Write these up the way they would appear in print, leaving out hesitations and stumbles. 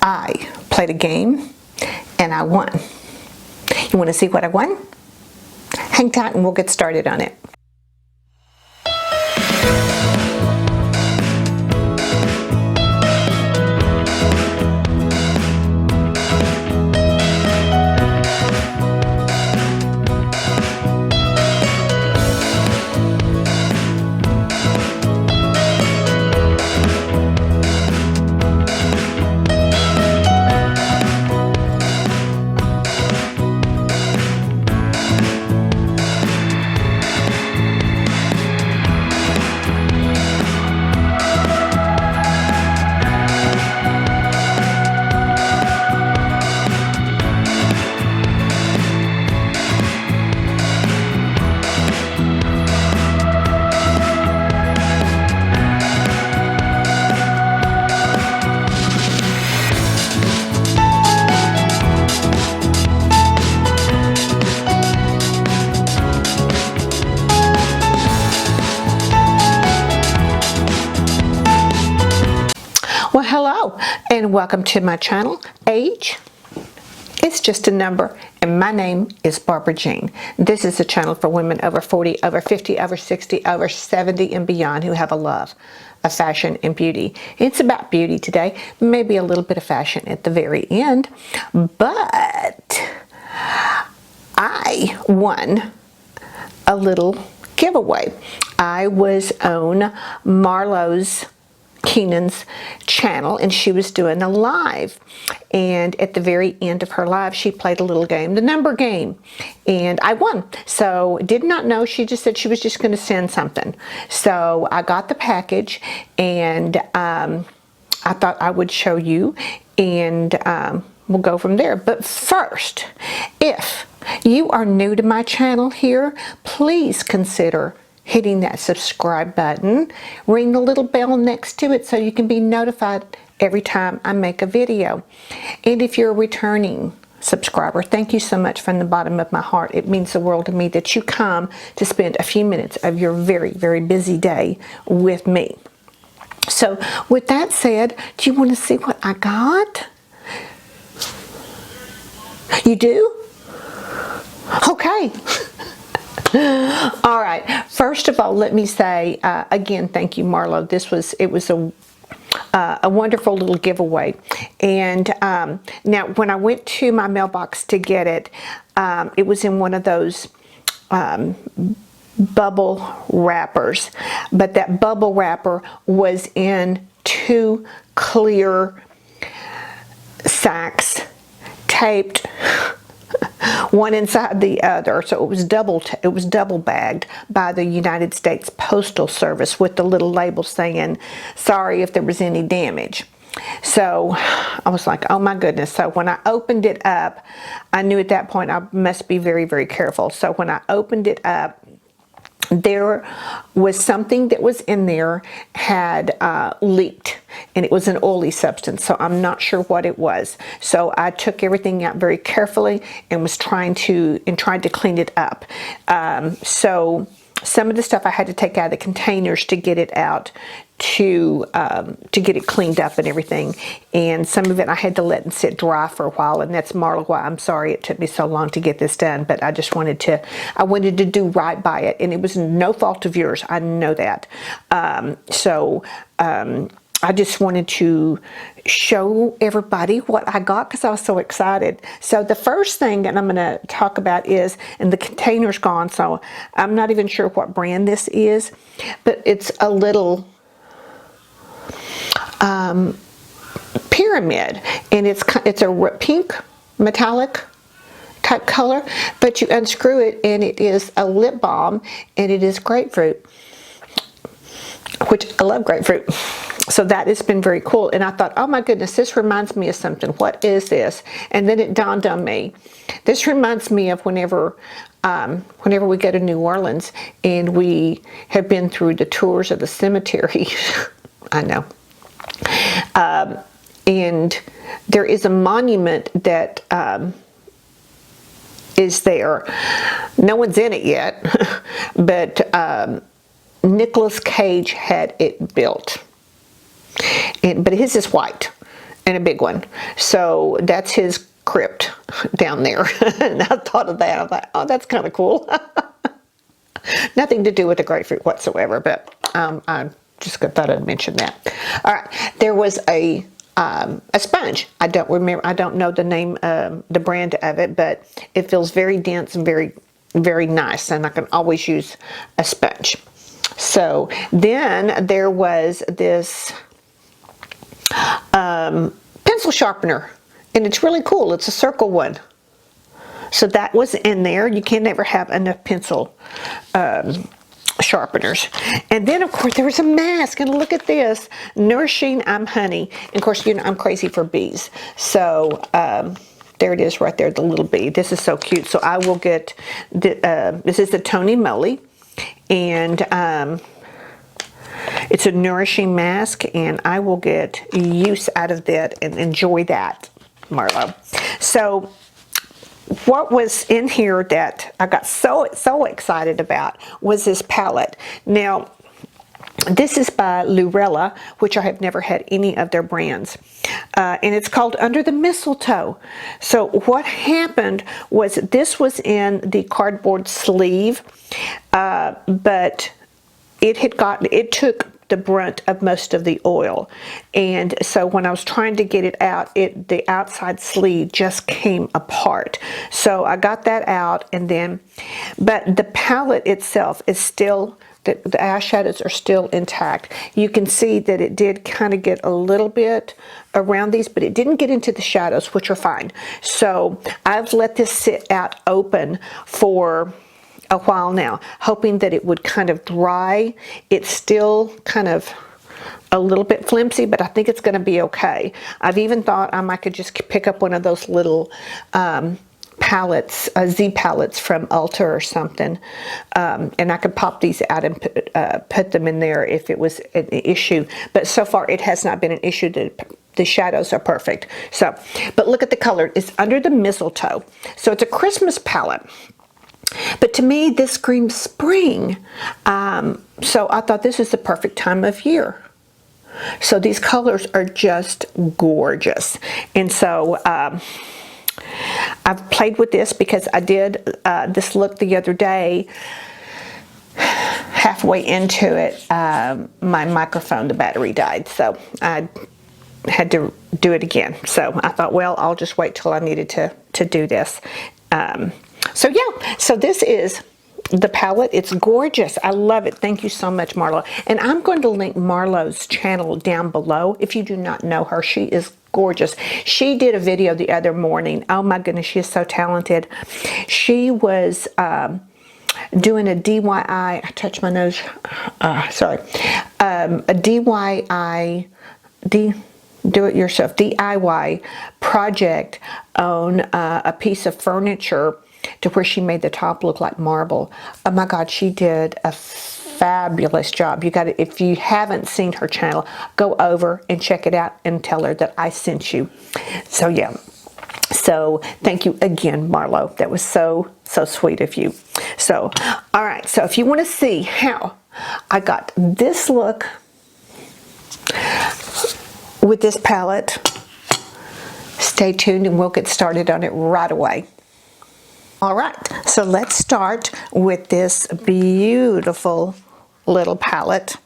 I played a game and I won. You want to see what I won? Hang tight and we'll get started on it. Well, hello and welcome to my channel. Age, it's just a number, and my name is Barbara Jean. This is a channel for women over 40, over 50, over 60, over 70 and beyond who have a love of fashion and beauty. It's about beauty today, maybe a little bit of fashion at the very end, but I won a little giveaway. I was on Marlo Keenan's channel and she was doing a live, and at the very end of her live she played a little game, the number game, and I won. So did not know, she just said she was just going to send something, so I got the package, and I thought I would show you, and we'll go from there. But first, if you are new to my channel here, please consider hitting that subscribe button, ring the little bell next to it so you can be notified every time I make a video. And if you're a returning subscriber, thank you so much from the bottom of my heart. It means the world to me that you come to spend a few minutes of your very, very busy day with me. So with that said, do you want to see what I got? You do? Okay. All right. First of all, let me say again, thank you, Marlo. It was a wonderful little giveaway. And now, when I went to my mailbox to get it, it was in one of those bubble wrappers, but that bubble wrapper was in two clear sacks taped one inside the other, so it was double bagged by the United States Postal Service with the little label saying sorry if there was any damage. So I was like, oh my goodness. So when I opened it up, I knew at that point I must be very, very careful. So when I opened it up, there was something that was in there had leaked, and it was an oily substance, so I'm not sure what it was. So I took everything out very carefully and was trying to clean it up. So some of the stuff I had to take out of the containers to get it out, to get it cleaned up and everything, and some of it I had to let it sit dry for a while, and that's Marlo why I'm sorry it took me so long to get this done, but I just wanted to do right by it, and it was no fault of yours, I know that. I just wanted to show everybody what I got because I was so excited. So the first thing that I'm going to talk about is, and the container's gone, so I'm not even sure what brand this is, but it's a little pyramid, and it's a pink metallic type color, but you unscrew it and it is a lip balm, and it is grapefruit, which I love grapefruit. So that has been very cool, and I thought, oh my goodness, this reminds me of something. What is this? And then it dawned on me. This reminds me of whenever we go to New Orleans and we have been through the tours of the cemetery. I know. And there is a monument that is there. No one's in it yet, but Nicolas Cage had it built. But his is white. and a big one. So that's his crypt down there. And I thought of that. I thought, oh, that's kind of cool. Nothing to do with the grapefruit whatsoever, but I just thought I'd mention that. All right, there was a sponge. I don't remember. I don't know the name, the brand of it, but it feels very dense and very, very nice, and I can always use a sponge. So then there was this pencil sharpener, and it's really cool. It's a circle one. So that was in there. You can never have enough pencil sharpeners. And then, of course, there was a mask. And look at this. Nourishing I'm Honey. And, of course, you know, I'm crazy for bees. So there it is right there, the little bee. This is so cute. So I will get, this is the Tony Moly. And it's a nourishing mask. And I will get use out of that and enjoy that, Marlo. So what was in here that I got so excited about was this palette. Now, this is by Lurella, which I have never had any of their brands. And it's called Under the Mistletoe. So what happened was this was in the cardboard sleeve, but it took the brunt of most of the oil, and so when I was trying to get it out, the outside sleeve just came apart. So I got that out, and then, but the palette itself is still, the eyeshadows are still intact. You can see that it did kind of get a little bit around these, but it didn't get into the shadows, which are fine. So I've let this sit out open for a while now, hoping that it would kind of dry. It's still kind of a little bit flimsy, but I think it's going to be okay. I've even thought I might could just pick up one of those little palettes, Z palettes from Ulta or something, and I could pop these out and put them in there if it was an issue. But so far it has not been an issue. The shadows are perfect. So, but look at the color. It's Under the Mistletoe. So it's a Christmas palette. But to me, this screams spring. So I thought this is the perfect time of year. So these colors are just gorgeous. And so I've played with this because I did this look the other day. Halfway into it, my microphone, the battery died. So I had to do it again. So I thought, well, I'll just wait till I needed to do this. So yeah, so this is the palette. It's gorgeous. I love it. Thank you so much, Marlo. And I'm going to link Marlo's channel down below. If you do not know her, she is gorgeous. She did a video the other morning. Oh my goodness, she is so talented. She was doing a DIY, I touched my nose, sorry, a DIY, do-it-yourself, DIY project on a piece of furniture to where she made the top look like marble. Oh my God, she did a fabulous job. You got to, if you haven't seen her channel, go over and check it out and tell her that I sent you. So yeah. So thank you again, Marlo. That was so sweet of you. So, all right. So if you want to see how I got this look with this palette, stay tuned and we'll get started on it right away. All right, so let's start with this beautiful little palette.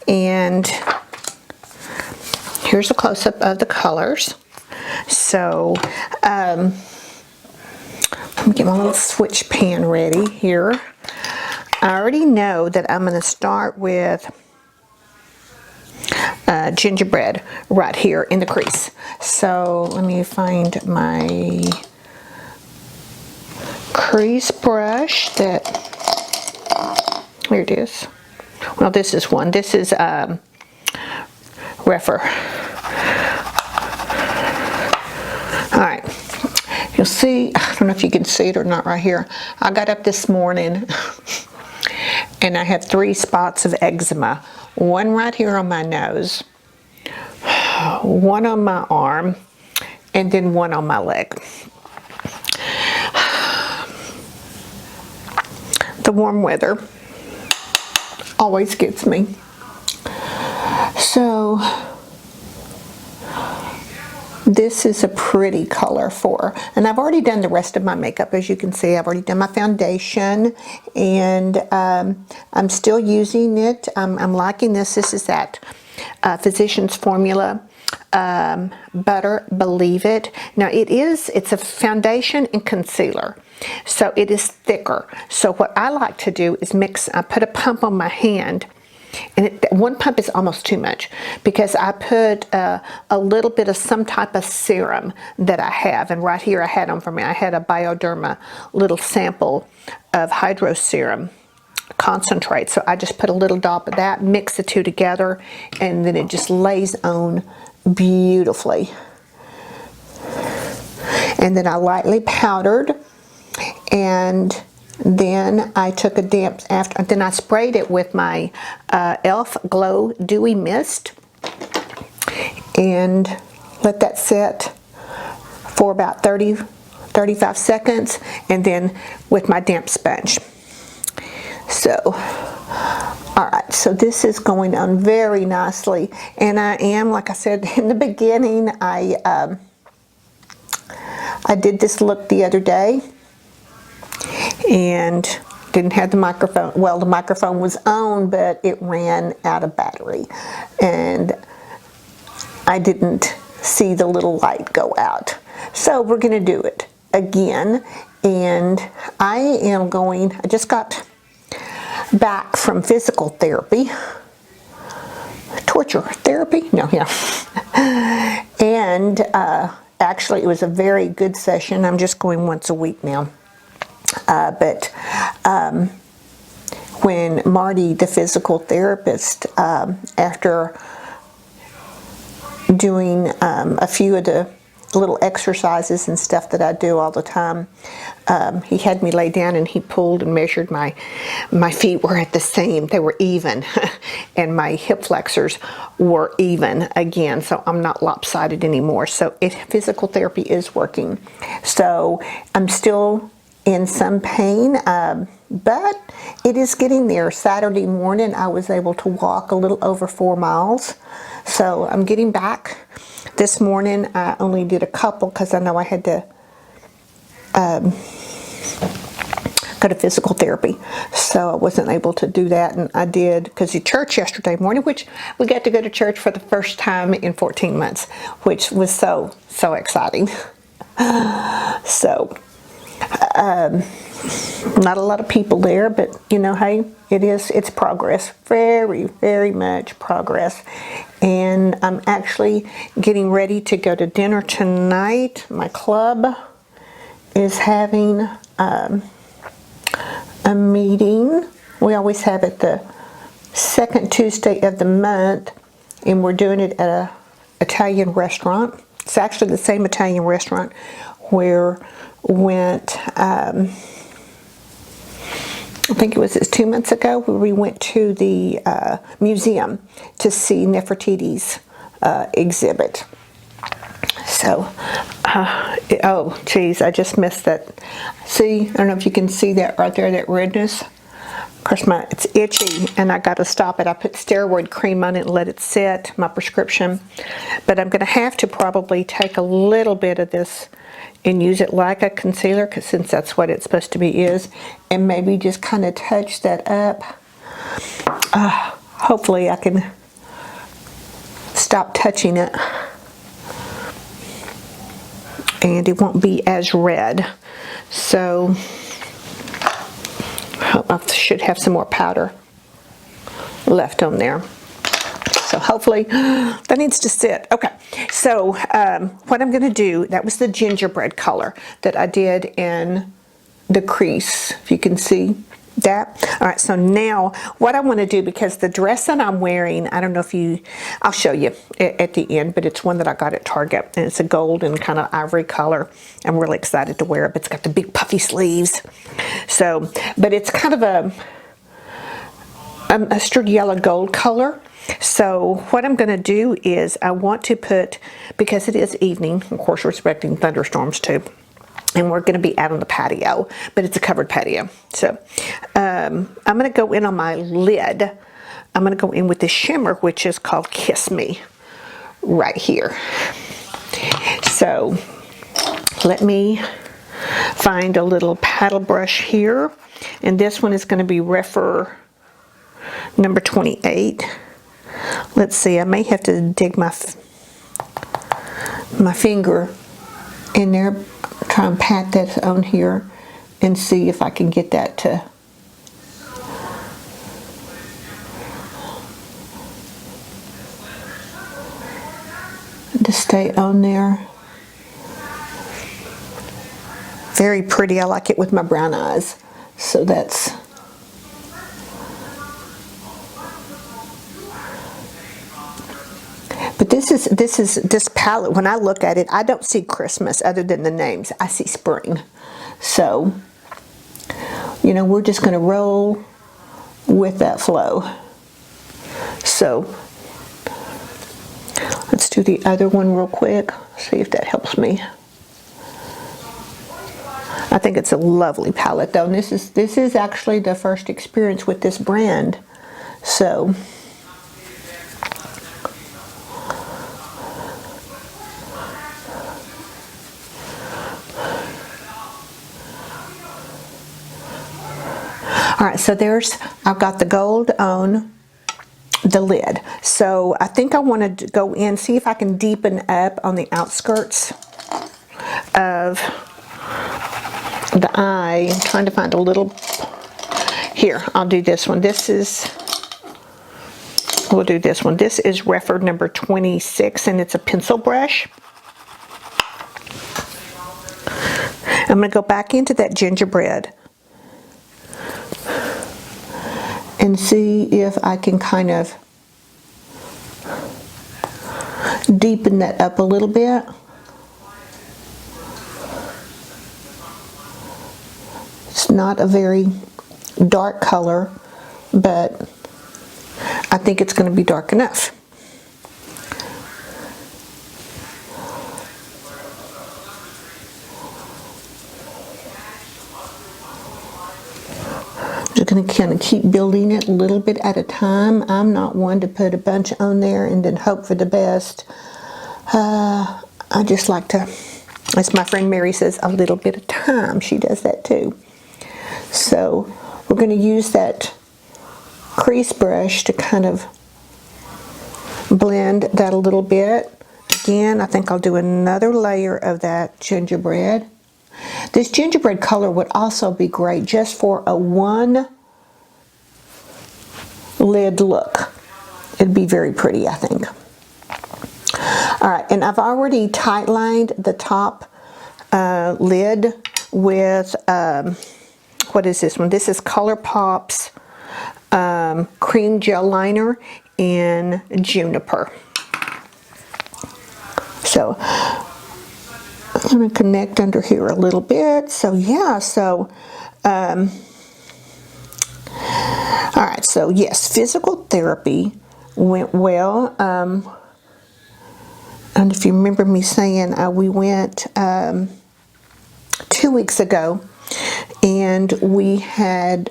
And here's a close-up of the colors. So let me get my little switch pan ready here. I already know that I'm going to start with gingerbread right here in the crease. So let me find my crease brush that, here it is. Well, this is one. This is Reffer. All right. You'll see, I don't know if you can see it or not right here. I got up this morning and I have 3 spots of eczema. One right here on my nose, one on my arm, and then one on my leg. The warm weather always gets me. So This is a pretty color for, and I've already done the rest of my makeup. As you can see, I've already done my foundation, and I'm still using it. I'm liking this. This is that Physicians Formula Butter Blvd. Now it's a foundation and concealer, so it is thicker. So what I like to do is I put a pump on my hand. And one pump is almost too much, because I put a little bit of some type of serum that I have. And right here I had them for me. I had a Bioderma little sample of hydro serum concentrate. So I just put a little dot of that, mix the two together, and then it just lays on beautifully. And then I lightly powdered, and then I took a damp, then I sprayed it with my e.l.f. Glow Dewy Mist and let that sit for about 35 seconds, and then with my damp sponge. So, alright, so this is going on very nicely, and I am, like I said in the beginning, I did this look the other day, and didn't have the microphone. Well, the microphone was on, but it ran out of battery, and I didn't see the little light go out. So we're going to do it again, and I just got back from physical therapy. Torture therapy? No, yeah. And actually it was a very good session. I'm just going once a week now. But when Marty, the physical therapist, after doing a few of the little exercises and stuff that I do all the time, he had me lay down, and he pulled and measured my feet were at the same, they were even, and my hip flexors were even again, so I'm not lopsided anymore. So physical therapy is working. So I'm still in some pain, but it is getting there. Saturday morning I was able to walk a little over 4 miles, so I'm getting back. This morning I only did a couple because I know I had to go to physical therapy, so I wasn't able to do that. And I did, because the church yesterday morning, which we got to go to church for the first time in 14 months, which was so exciting. So not a lot of people there, but you know, hey, it's progress, very, very much progress. And I'm actually getting ready to go to dinner tonight. My club is having a meeting. We always have it the second Tuesday of the month, and we're doing it at an Italian restaurant. It's actually the same Italian restaurant where went, I think it was 2 months ago, where we went to the museum to see Nefertiti's exhibit. So, oh geez, I just missed that. See, I don't know if you can see that right there, that redness. Of course, it's itchy, and I got to stop it. I put steroid cream on it and let it sit, my prescription. But I'm going to have to probably take a little bit of this and use it like a concealer, because since that's what it's supposed to be and maybe just kind of touch that up. Hopefully I can stop touching it and it won't be as red. So I should have some more powder left on there. So hopefully that needs to sit. Okay, so what I'm going to do, that was the gingerbread color that I did in the crease, if you can see that. All right, so now what I want to do, because the dress that I'm wearing, I don't know if I'll show you at the end, but it's one that I got at Target, and it's a gold and kind of ivory color. I'm really excited to wear it, but it's got the big puffy sleeves. So, but it's kind of a mustard yellow gold color. So what I'm going to do is I want to put, because it is evening, of course we're expecting thunderstorms too, and we're going to be out on the patio, but it's a covered patio. So I'm going to go in on my lid. I'm going to go in with the shimmer, which is called Kiss Me, right here. So let me find a little paddle brush here, and this one is going to be Refer number 28. Let's see, I may have to dig my finger in there, try and pat that on here and see if I can get that to stay on there. Very pretty. I like it with my brown eyes. So that's but this palette, when I look at it, I don't see Christmas other than the names. I see spring. So, you know, we're just going to roll with that flow. So let's do the other one real quick, see if that helps me. I think it's a lovely palette though, and this is actually the first experience with this brand. So all right, so I've got the gold on the lid. So I think I want to go in, see if I can deepen up on the outskirts of the eye. I'm trying to find a little, here, I'll do this one. We'll do this one. This is Refer number 26, and it's a pencil brush. I'm going to go back into that gingerbread and see if I can kind of deepen that up a little bit. It's not a very dark color, but I think it's going to be dark enough. Just going to kind of keep building it a little bit at a time. I'm not one to put a bunch on there and then hope for the best. I just like to, as my friend Mary says, a little bit of time. She does that too. So we're going to use that crease brush to kind of blend that a little bit. Again, I think I'll do another layer of that gingerbread. This gingerbread color would also be great just for a one lid look. It'd be very pretty, I think. All right, and I've already tight lined the top lid with, what is this one? This is ColourPop's cream gel liner in Juniper. So I'm going to connect under here a little bit. So yeah, so all right, so yes, physical therapy went well. And if you remember me saying we went 2 weeks ago, and we had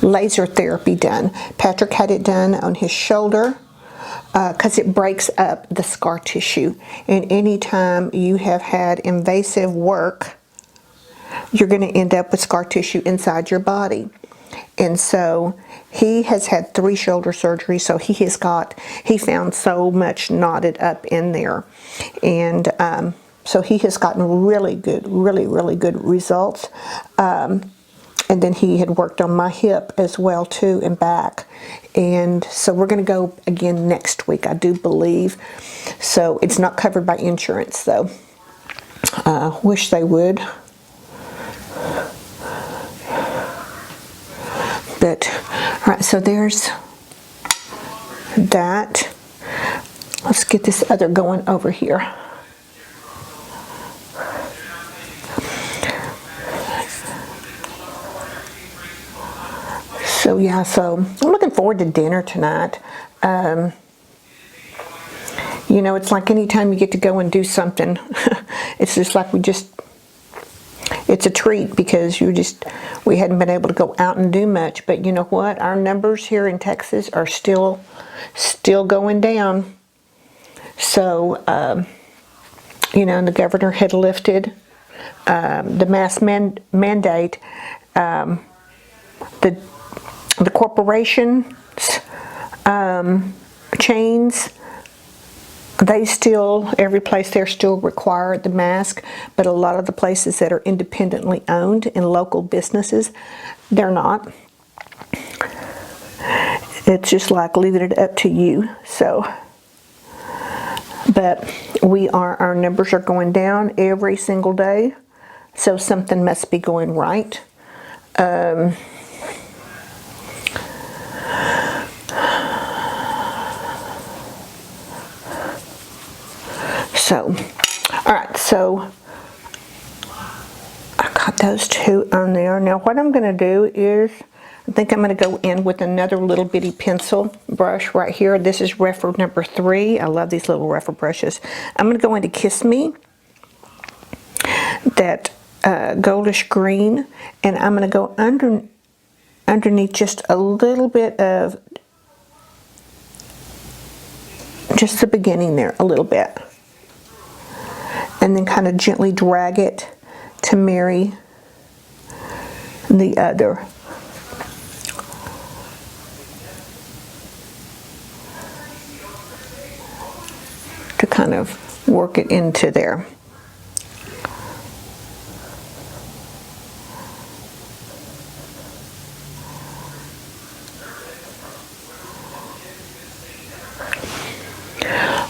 laser therapy done. Patrick had it done on his shoulder because it breaks up the scar tissue. And anytime you have had invasive work, you're going to end up with scar tissue inside your body. And so he has had 3 shoulder surgeries, so he found so much knotted up in there. And so he has gotten really good, really good results. And then he had worked on my hip as well too, and back. And so we're going to go again next week, I do believe. So it's not covered by insurance though. Wish they would. But, all right, so there's that. Let's get this other going over here. So yeah, so I'm looking forward to dinner tonight. You know, it's like anytime you get to go and do something, it's just like it's a treat because we hadn't been able to go out and do much. But you know what? Our numbers here in Texas are still going down. So, you know, and the governor had lifted the mask mandate. The corporations, chains, they still, every place there still require the mask, but a lot of the places that are independently owned in local businesses, they're not. It's just like leaving it up to you. So, but our numbers are going down every single day, so something must be going right. So, all right, so I got those two on there. Now what I'm going to do is, I think I'm going to go in with another little bitty pencil brush right here. This is Refer number 3. I love these little Refer brushes. I'm going to go into Kiss Me, that goldish green, and I'm going to go underneath just a little bit of, just the beginning there, a little bit. And then kind of gently drag it to marry the other. To kind of work it into there.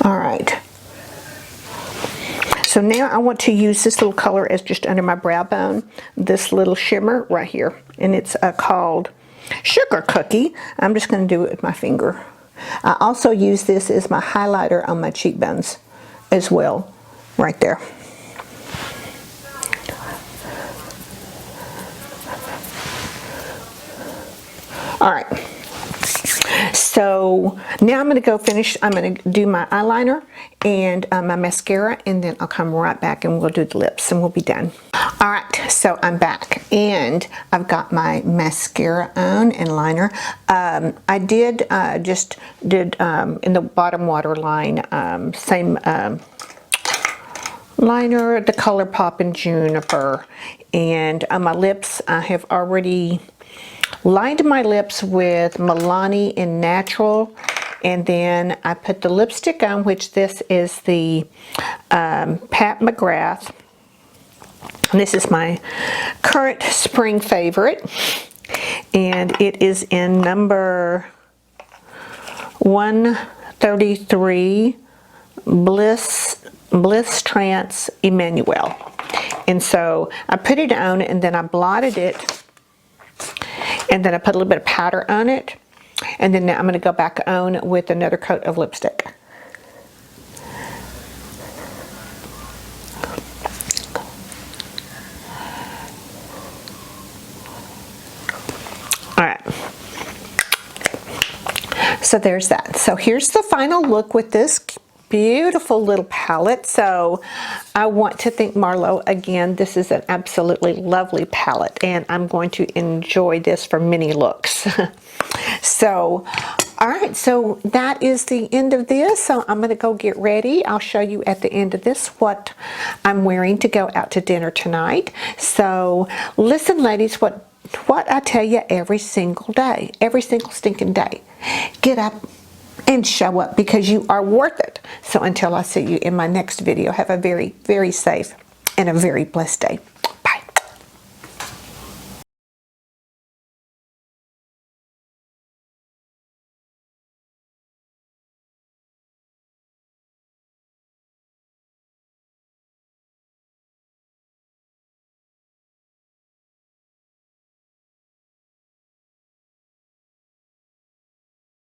All right. So now I want to use this little color as just under my brow bone, this little shimmer right here, and it's called Sugar Cookie. I'm just going to do it with my finger. I also use this as my highlighter on my cheekbones as well, right there. All right. So now I'm going to go finish, I'm going to do my eyeliner and my mascara, and then I'll come right back and we'll do the lips and we'll be done. All right, so I'm back and I've got my mascara on and liner. I did in the bottom waterline, same liner, the ColourPop in Juniper. And on my lips, I have already lined my lips with Milani in Natural, and then I put the lipstick on, which this is the Pat McGrath. And this is my current spring favorite, and it is in number 133, Bliss Trance Emmanuel. And so I put it on, and then I blotted it, and then I put a little bit of powder on it, and then now I'm going to go back on with another coat of lipstick. All right. So there's that. So here's the final look with this beautiful little palette. So I want to thank Marlo again. This is an absolutely lovely palette, and I'm going to enjoy this for many looks. So, all right, so that is the end of this. So I'm going to go get ready. I'll show you at the end of this what I'm wearing to go out to dinner tonight. So listen, ladies, what I tell you every single day, every single stinking day. Get up and show up, because you are worth it. So until I see you in my next video, have a very, very safe and a very blessed day.